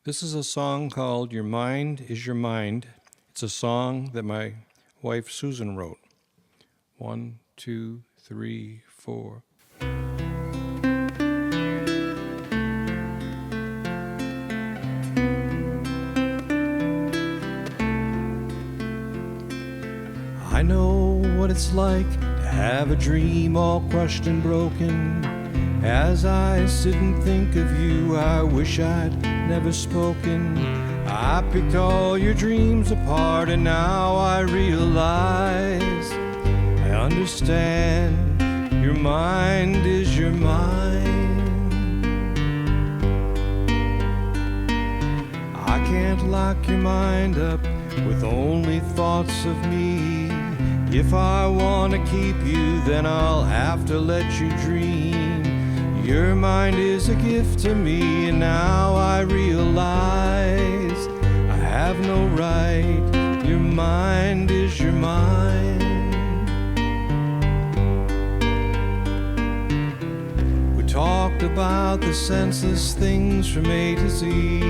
This is a song called Your Mind Is Your Mind. It's a song that my wife Susan wrote. 1, 2, 3, 4. I know what it's like to have a dream all crushed and broken. As I sit and think of you, I wish I'd never spoken. I picked all your dreams apart and now I realize I understand your mind is your mind. I can't lock your mind up with only thoughts of me. If I want to keep you, then I'll have to let you dream. Your mind is a gift to me, and now I realize I have no right. Your mind is your mind. We talked about the senseless things from A to Z.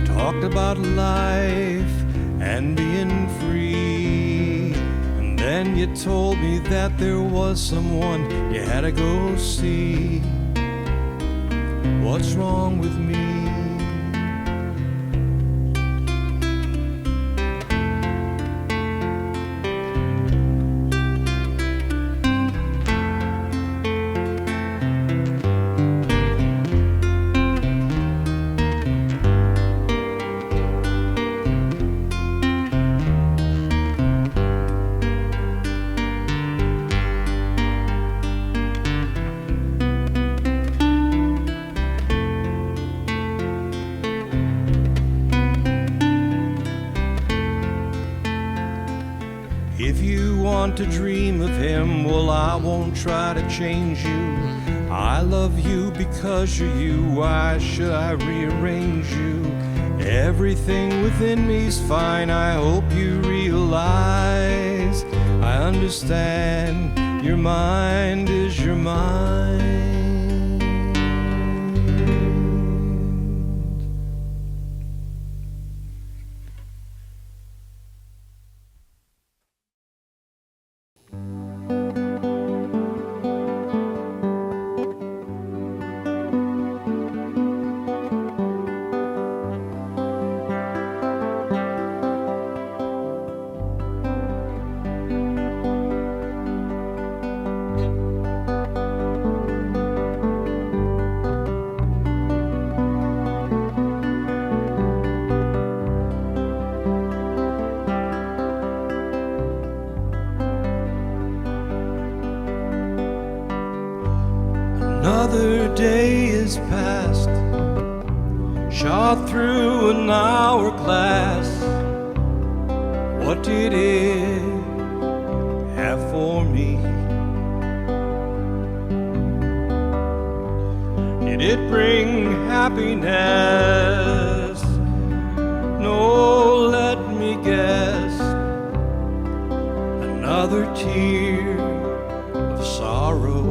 Talked about life and being free. And then you told me that there was someone you had to go see. What's wrong with me? If you want to dream of him, well, I won't try to change you. I love you because you're you. Why should I rearrange you? Everything within me's fine. I hope you realize I understand your mind is your mind. Another day is past, shot through an hourglass. What did it have for me? Did it bring happiness? No, let me guess. Another tear of sorrow.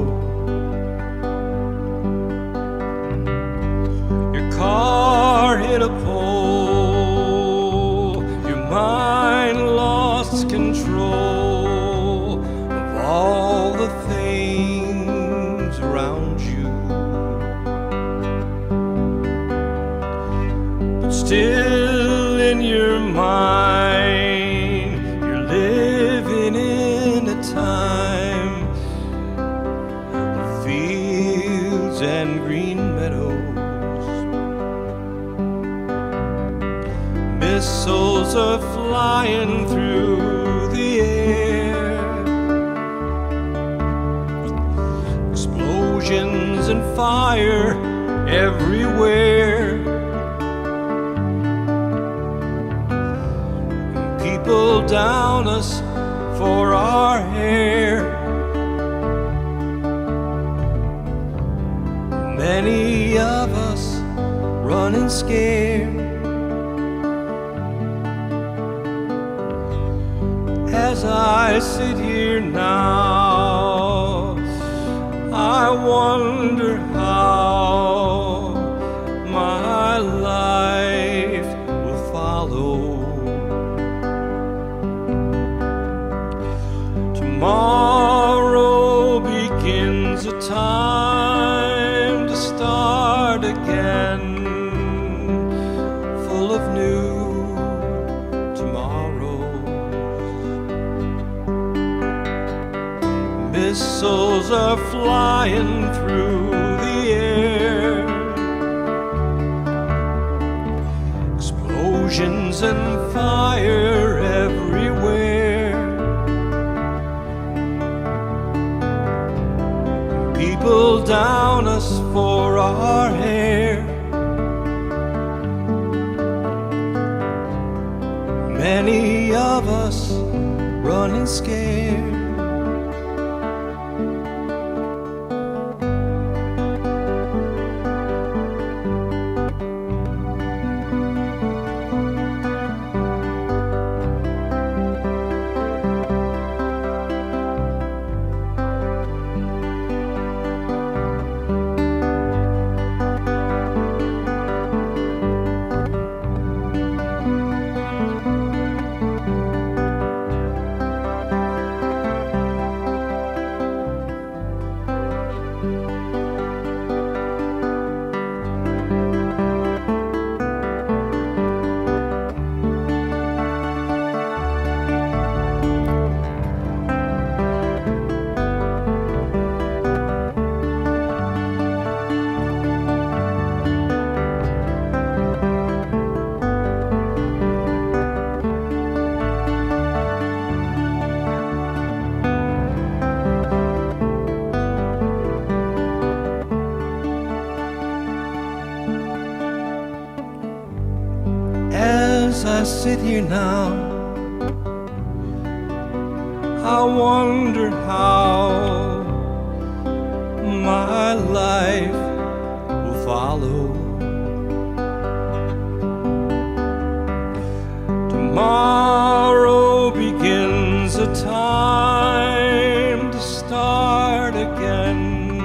Car hit a pole, your mind lost control of all the things around you. But still in your mind, you're living in a time of fields and green meadows. Missiles are flying through the air. Explosions and fire everywhere. And people down us for our hair. Many of us running scared. As I sit here now, I wonder how my life time to start again, full of new tomorrows. Missiles are flying through the air, explosions and fire everywhere. People down us for our hair. Many of us running scared. As I sit here now, I wonder how my life will follow. Tomorrow begins a time to start again,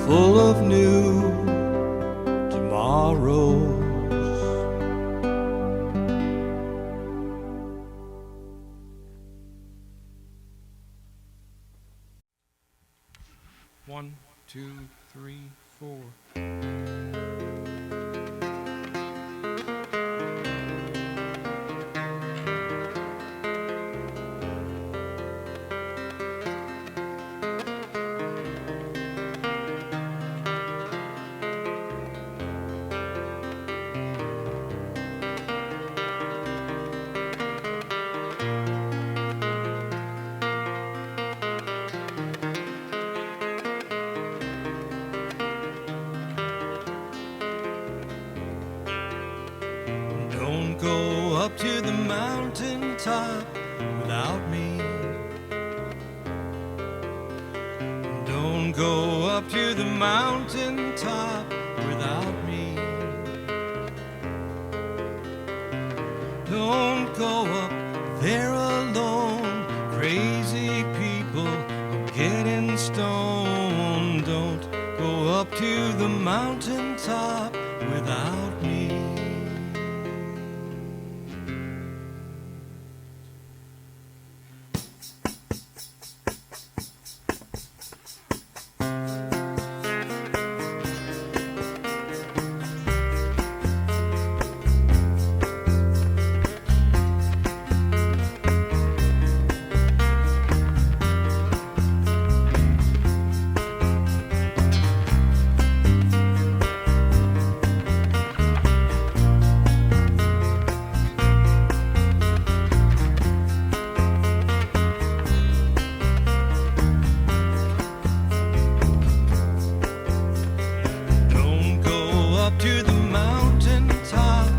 full of new tomorrows. One, two, three, four. Don't go up to the mountaintop without me. Don't go up to the mountaintop without me. Don't go up there alone. Crazy people are getting stoned. Don't go up to the mountaintop without me. To the mountaintop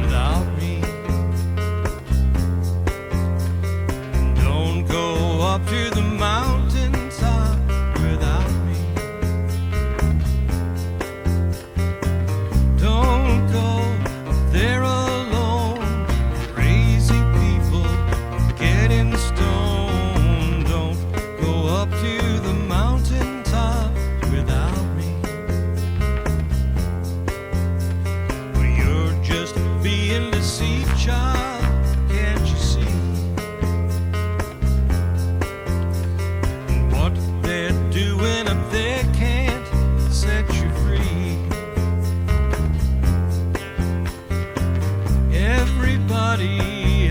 without me. Don't go up to the mountaintop without me. Don't go up there alone. Crazy people are getting stoned. Don't go up to the mountaintop without me. Being deceived, child, can't you see what they're doing?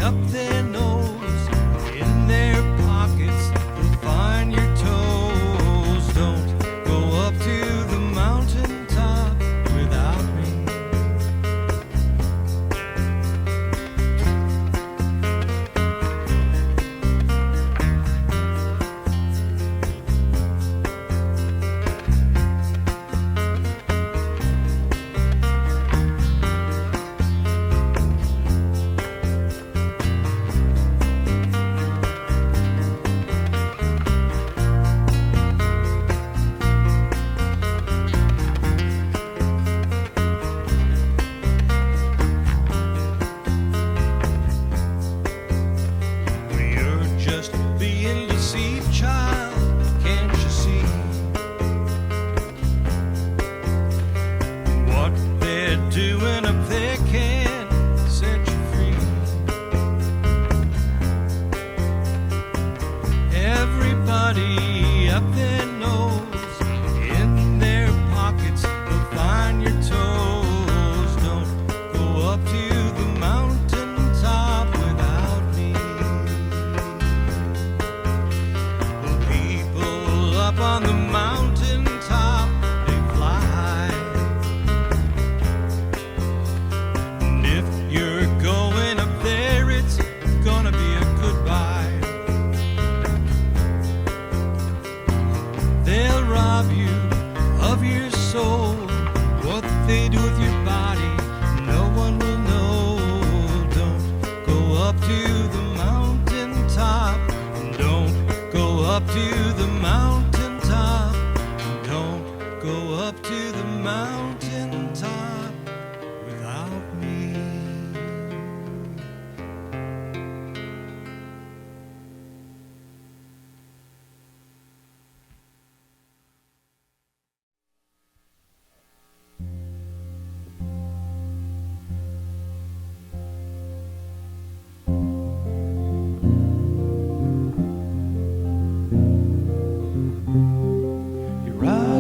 up their nose. In their pockets they'll find your toes. Don't go up to the mountaintop without me.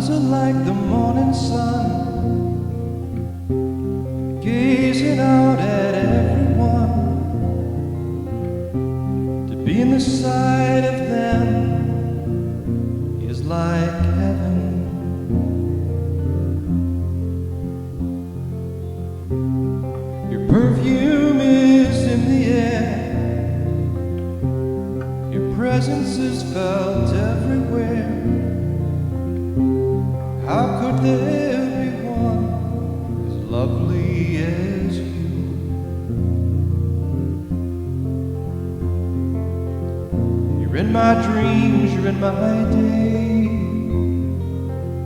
Like the morning sun, gazing out at everyone. To be in the sight of them is like heaven. Your perfume is in the air, your presence is felt everywhere. How could there be one as lovely as you? You're in my dreams, you're in my day.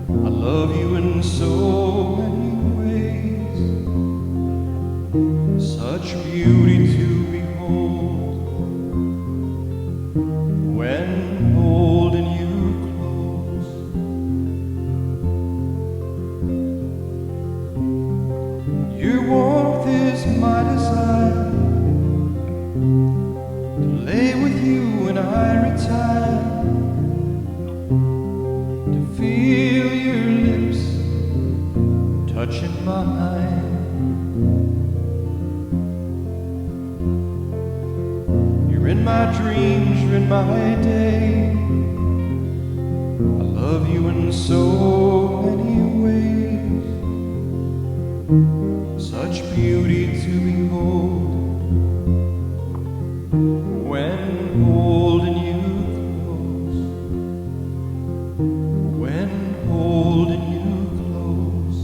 I love you in so many ways. Such beauty to behold when holding you. Your warmth is my desire, to lay with you when I retire, to feel your lips touching mine. You're in my dreams, you're in my day. I love you in so many ways. Such beauty to behold when holding you close, when holding you close.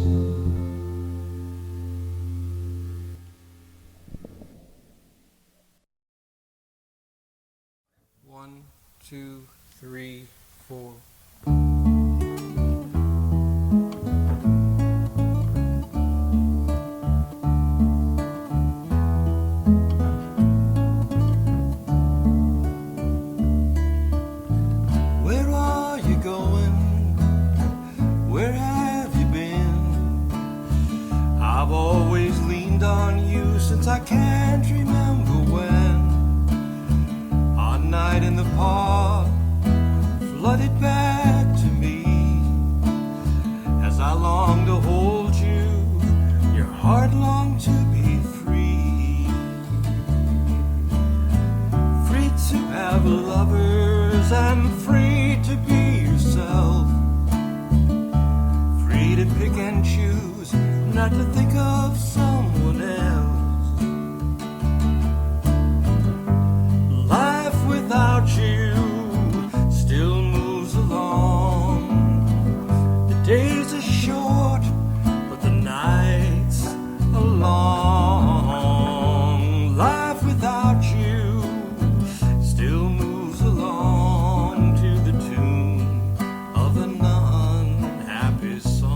1, 2, 3, 4. I can't remember when our night in the park flooded back to me as I long to hold you, your heart longed to be free. not to think of someone else. Life without you still moves along. The days are short, but the nights are long. Life without you still moves along to the tune of an unhappy song.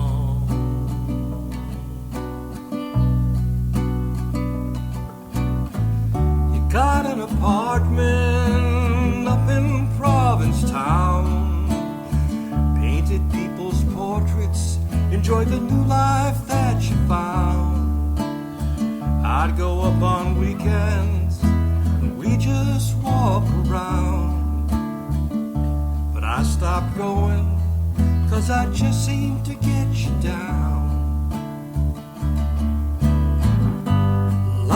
You got an apartment up in Provincetown, painted people's portraits, enjoyed the new life that you found. I'd go up on weekends and we just walk around, but I stopped going 'cause I just seemed to get you down.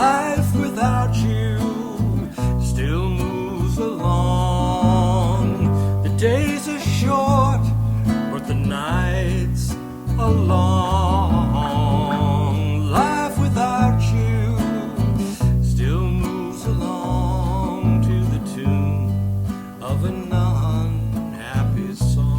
Life without you still moves along. The days are short, but the nights are long. Life without you still moves along to the tune of an unhappy song.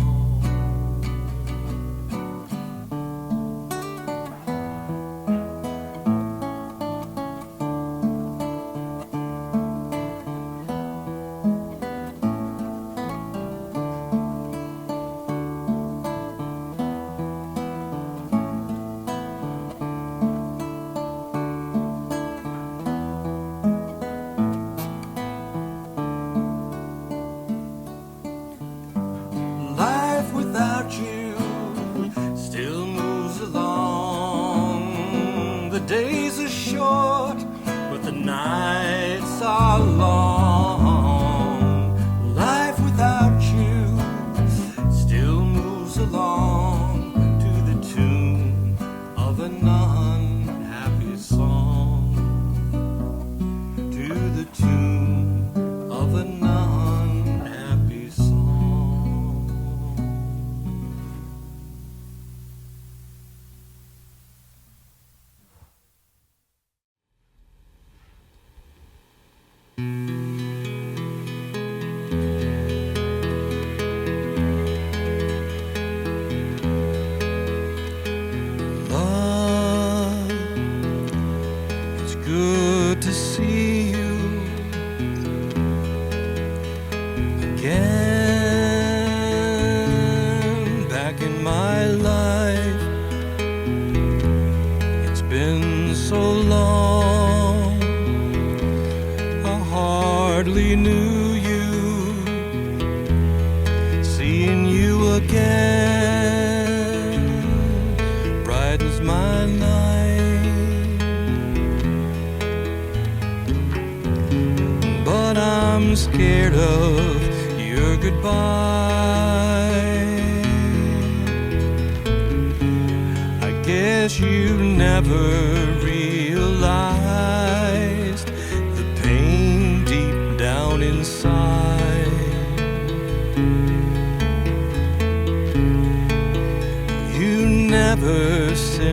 Life without you still moves along. The days are short, but the nights are long. Life without you still moves along to the tune of an unhappy song. To the tune of an unhappy song. Love, it's good to see you again, back in my life. It's been so long, I hardly knew you. Seeing you again brightens my night. But I'm scared of your goodbye. I guess you never realized the pain deep down inside. You never said